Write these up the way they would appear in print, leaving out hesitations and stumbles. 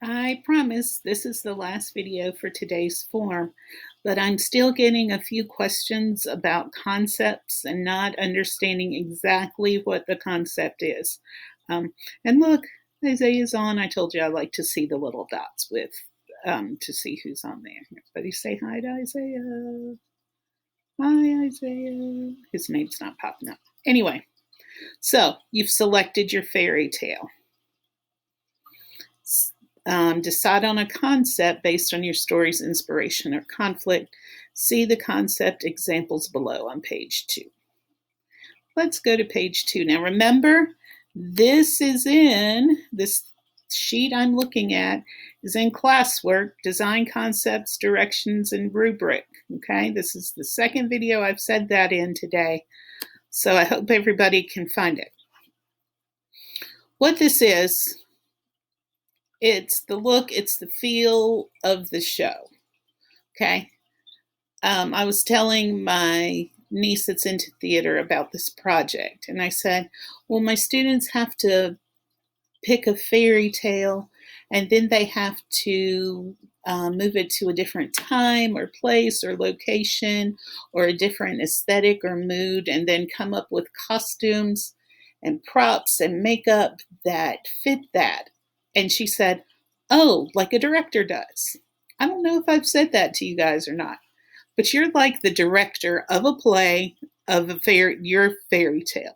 I promise this is the last video for today's form, but I'm still getting a few questions about concepts and not understanding exactly what the concept is. And look, Isaiah's on. I told you I like to see the little dots to see who's on there. Everybody say hi to Isaiah. Hi, Isaiah. His name's not popping up. Anyway, so you've selected your fairy tale. Decide on a concept based on your story's inspiration or conflict. See the concept examples below on page 2. Let's go to page 2. Now remember, this sheet I'm looking at is in classwork, design concepts, directions, and rubric. Okay, this is the second video I've said that in today, so I hope everybody can find it. What this is, it's the look, it's the feel of the show. Okay. I was telling my niece that's into theater about this project, and I said, well, my students have to pick a fairy tale, and then they have to move it to a different time or place or location or a different aesthetic or mood, and then come up with costumes and props and makeup that fit that. And she said, oh, like a director does. I don't know if I've said that to you guys or not, but you're like the director of a play of your fairy tale.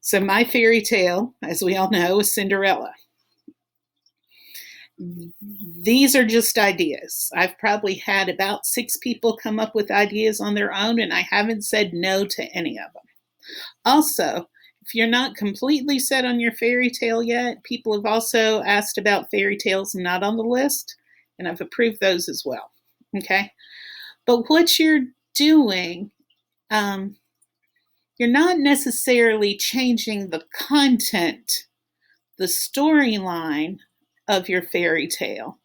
So my fairy tale, as we all know, is Cinderella. These are just ideas. I've probably had about 6 people come up with ideas on their own, and I haven't said no to any of them. Also, if you're not completely set on your fairy tale yet, people have also asked about fairy tales not on the list, and I've approved those as well. Okay? But what you're doing, you're not necessarily changing the content, the storyline of your fairy tale,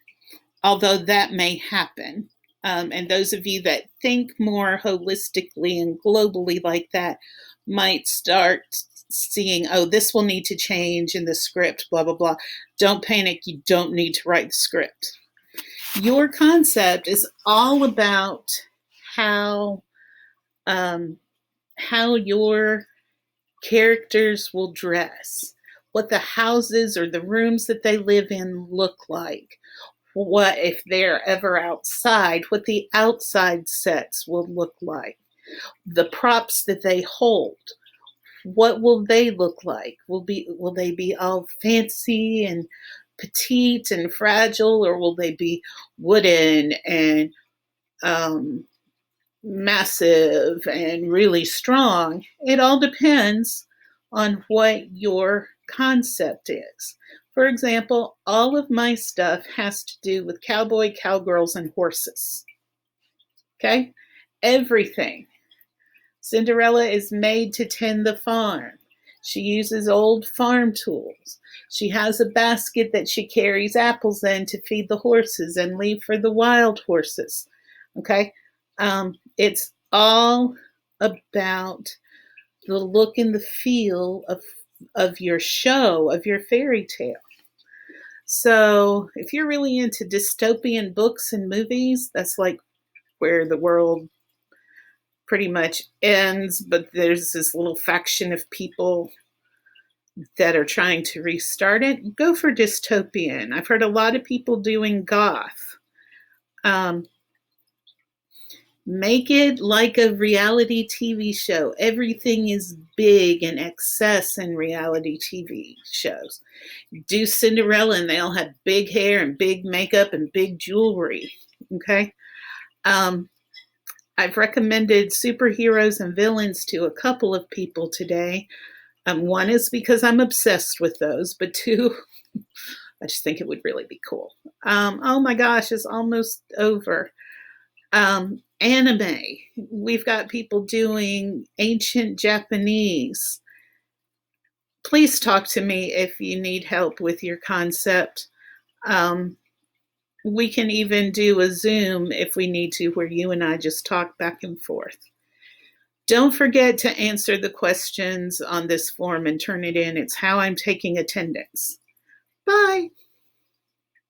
although that may happen. And those of you that think more holistically and globally like that might start seeing, oh, this will need to change in the script, blah, blah, blah. Don't panic. You don't need to write the script. Your concept is all about how your characters will dress, what the houses or the rooms that they live in look like, what if they're ever outside, what the outside sets will look like, the props that they hold, what will they look like? Will they be all fancy and petite and fragile, or will they be wooden and massive and really strong? It all depends on what your concept is. For example, all of my stuff has to do with cowboy, cowgirls, and horses. Okay? Everything. Cinderella is made to tend the farm. She uses old farm tools. She has a basket that she carries apples in to feed the horses and leave for the wild horses. Okay? It's all about the look and the feel of your show, of your fairy tale. So if you're really into dystopian books and movies, that's like where the world pretty much ends, but there's this little faction of people that are trying to restart it. Go for dystopian. I've heard a lot of people doing goth. Make it like a reality TV show. Everything is big and excess in reality TV shows. Do Cinderella and they all have big hair and big makeup and big jewelry. Okay? I've recommended superheroes and villains to a couple of people today. One is because I'm obsessed with those, but 2, I just think it would really be cool. Oh my gosh, it's almost over. Anime. We've got people doing ancient Japanese. Please talk to me if you need help with your concept. We can even do a Zoom if we need to, where you and I just talk back and forth. Don't forget to answer the questions on this form and turn it in. It's how I'm taking attendance. Bye.